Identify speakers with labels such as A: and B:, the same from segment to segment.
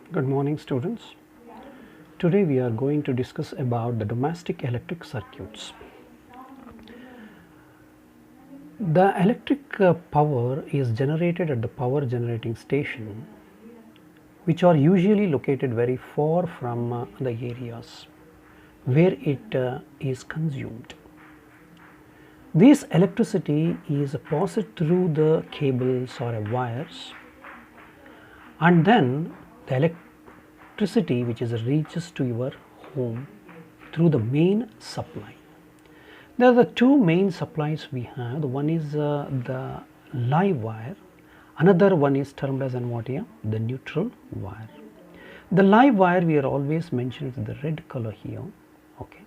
A: Good morning, students. Today we are going to discuss about the domestic electric circuits. The electric power is generated at the power generating station, which are usually located very far from the areas where it is consumed. This electricity is passed through the cables or wires, and then the electricity which is reaches to your home through the main supply. There are the two main supplies we have. The one is the live wire, another one is termed as what here, the neutral wire. The live wire we are always mentioned with the red color here, okay,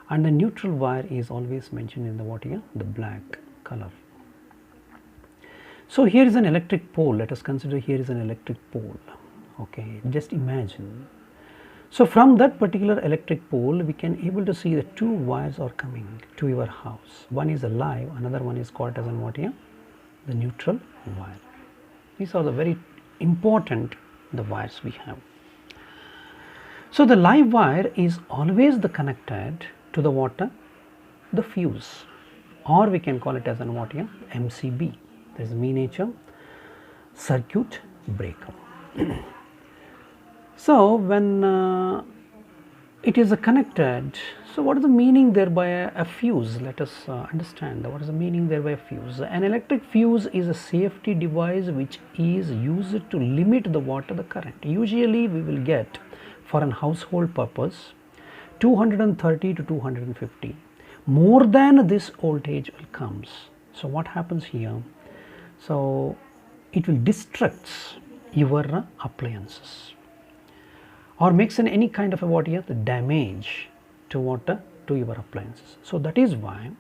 A: and the neutral wire is always mentioned in the what here, the black color. So here is an electric pole. Let us consider here is an electric pole. Okay, just imagine. So from that particular electric pole, we can able to see the two wires are coming to your house. One is a live, another one is called as what here, the neutral wire. These are the very important the wires we have. So the live wire is always the connected to the water, the fuse, or we can call it as an what here, MCB. That is miniature circuit breaker. So when it is connected, so what is the meaning there by a fuse? Let us understand what is the meaning there by a fuse. An electric fuse is a safety device which is used to limit the the current. Usually we will get for an household purpose 230 to 250. More than this voltage will comes. So what happens here? So it will destruct your appliances, or makes any kind of a what here, the damage to water to your appliances. So that is why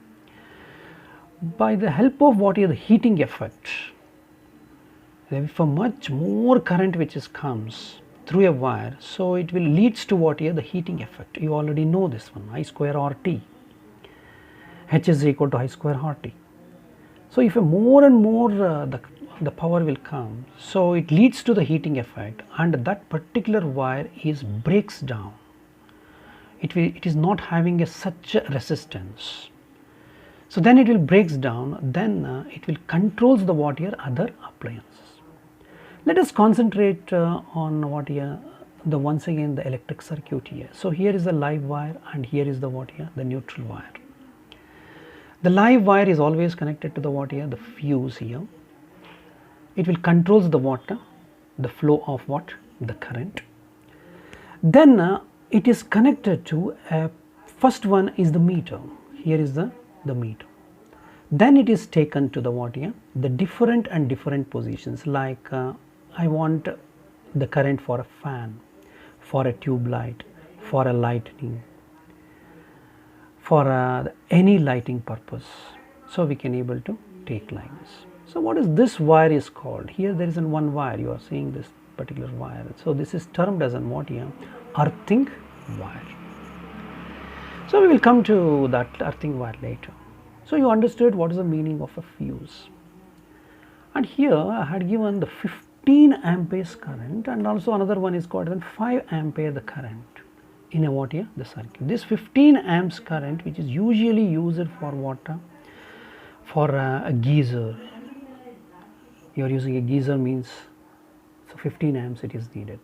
A: by the help of what here, the heating effect, if a much more current which is comes through a wire, so it will leads to what here, the heating effect. You already know this one, I square RT, H is equal to I square RT. So if a more and more the power will come, so it leads to the heating effect, and that particular wire is breaks down. It is not having such a resistance. So then it will breaks down, then it will controls the what here, other appliances. Let us concentrate on what here, the once again the electric circuit here. So here is the live wire, and here is the what here, the neutral wire. The live wire is always connected to the what here, the fuse here. It will controls the water, the flow of what, the current. Then it is connected to first one is the meter. Here is the meter. Then it is taken to the what here, the different positions, like I want the current for a fan, for a tube light, for a lightning, for any lighting purpose. So we can able to take like this. So what is this wire is called? Here there is one wire, you are seeing this particular wire. So this is termed as an what here, earthing wire. So we will come to that earthing wire later. So you understood what is the meaning of a fuse. And here I had given the 15 amperes current, and also another one is called as 5 ampere the current in a what here, the circuit. This 15 amps current, which is usually used for water, for a geyser. You are using a geyser means, so 15 amps it is needed,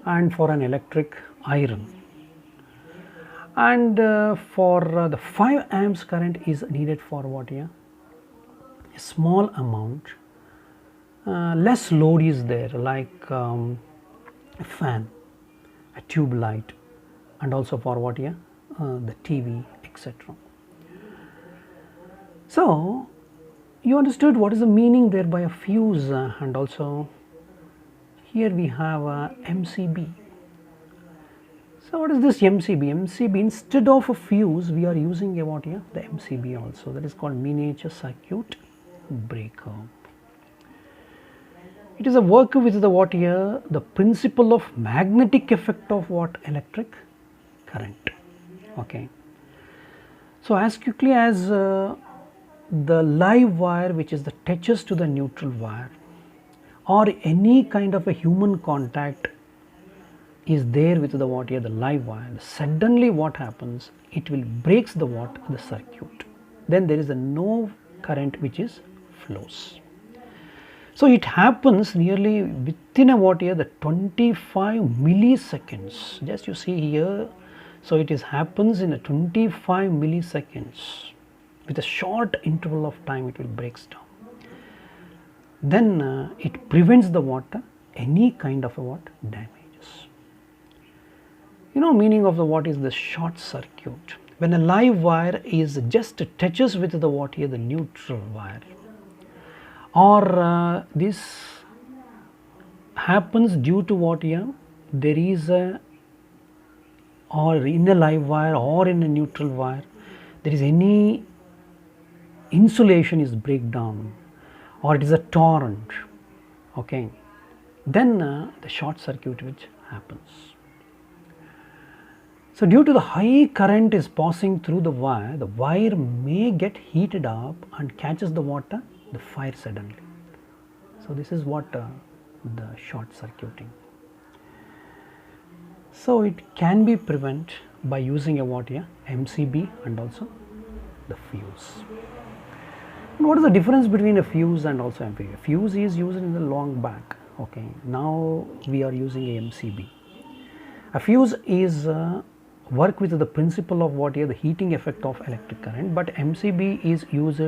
A: and for an electric iron, and for the 5 amps current is needed for what here, a small amount, less load is there, like a fan, a tube light, and also for what here, the TV, etc. So you understood what is the meaning there by a fuse, and also here we have a MCB. So what is this MCB? MCB, instead of a fuse we are using a what here, the MCB also, that is called miniature circuit breaker. It is a work with the what here, the principle of magnetic effect of what, electric current. Okay. So as quickly as the live wire, which is the touches to the neutral wire, or any kind of a human contact is there with the what here, the live wire, suddenly what happens, it will breaks the what, the circuit, then there is a no current which is flows. So it happens nearly within a what here, the 25 milliseconds, just you see here. So it is happens in a 25 milliseconds, with a short interval of time it will breaks down. Then it prevents the water any kind of a what, damages. You know meaning of the what is the short circuit. When a live wire is just touches with the what here, the neutral wire, or this happens due to what here, there is a, or in a live wire or in a neutral wire, there is any insulation is breakdown, or it is a torrent, okay, then the short circuit which happens. So due to the high current is passing through the wire may get heated up and catches the water, the fire suddenly. So this is what the short circuiting. So it can be prevented by using a what here, MCB and also the fuse. And what is the difference between a fuse and also MCB? A fuse is used in the long back, okay. Now we are using a MCB. A fuse is work with the principle of what here, the heating effect of electric current, but MCB is used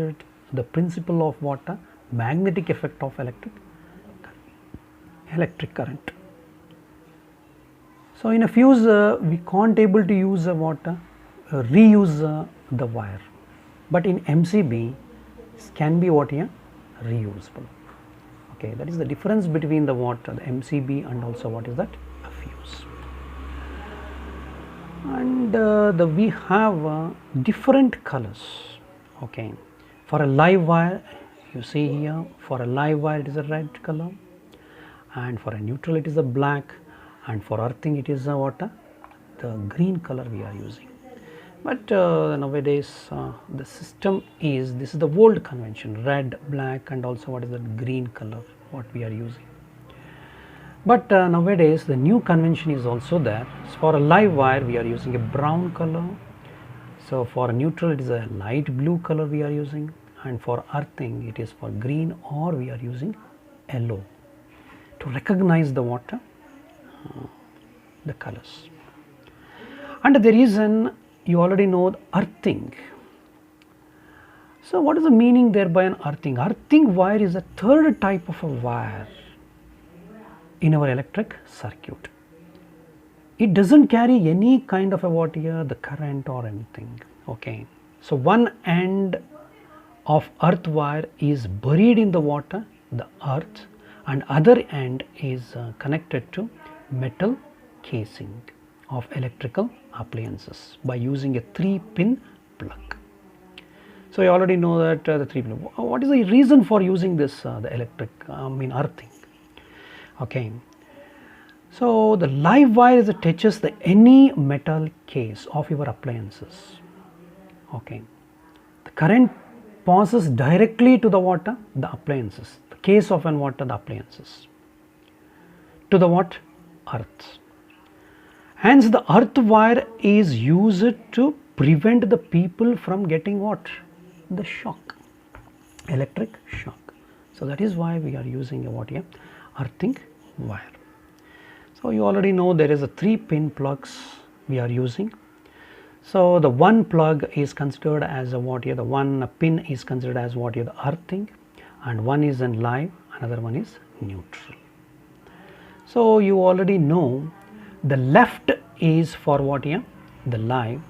A: the principle of what, magnetic effect of electric current. So in a fuse we can't able to use what, reuse the wire, but in MCB it can be what here, reusable, okay. That is the difference between the what, the MCB and also what is that, a fuse. And we have different colors, okay. For a live wire, you see here, for a live wire it is a red color, and for a neutral it is a black, and for earthing it is a what, the green color we are using. But nowadays the system is, this is the old convention, red, black and also what is the green color what we are using. But nowadays the new convention is also there. So for a live wire we are using a brown color, so for a neutral it is a light blue color we are using, and for earthing it is for green, or we are using yellow to recognize the water, the colors. And there is an, you already know, the earthing. So what is the meaning there by an earthing? Earthing wire is a third type of a wire in our electric circuit. It doesn't carry any kind of a what here, the current or anything, okay. So one end of earth wire is buried in the water, the earth, and other end is connected to metal casing of electrical appliances by using a 3-pin plug. So you already know that the 3-pin. What is the reason for using this the electric earthing? Okay. So the live wire is it touches the any metal case of your appliances. Okay. The current passes directly to the water, the appliances, the case of an water, the appliances, to the what, earth. Hence the earth wire is used to prevent the people from getting what, the shock, electric shock. So that is why we are using a what here, earthing wire. So you already know there is a 3-pin plugs we are using. So the one plug is considered as a what here, the one pin is considered as what here, the earthing, and one is in live, another one is neutral. So you already know the left is for what here, the live,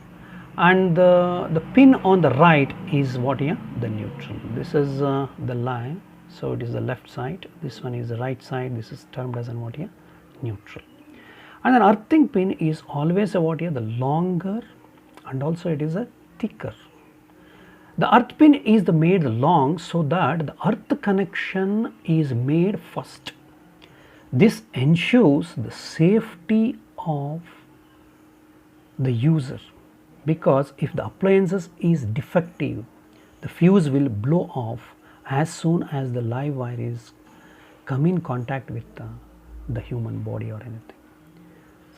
A: and the pin on the right is what here, the neutral. This is the live, so it is the left side, this one is the right side, this is termed as an what here, neutral. And an earthing pin is always a what here, the longer, and also it is a thicker. The earth pin is made long so that the earth connection is made first. This ensures the safety of the user, because if the appliances is defective, the fuse will blow off as soon as the live wire is come in contact with the human body or anything.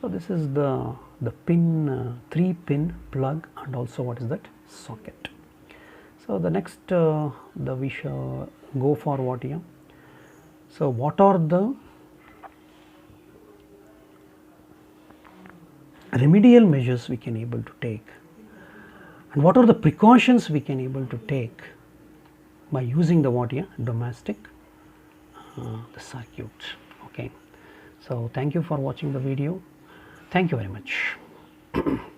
A: So this is the pin, 3-pin plug, and also what is that, socket. So the next we shall go for what here. So what are the remedial measures we can able to take, and what are the precautions we can able to take by using the what here, domestic the circuit. Okay, so thank you for watching the video. Thank you very much.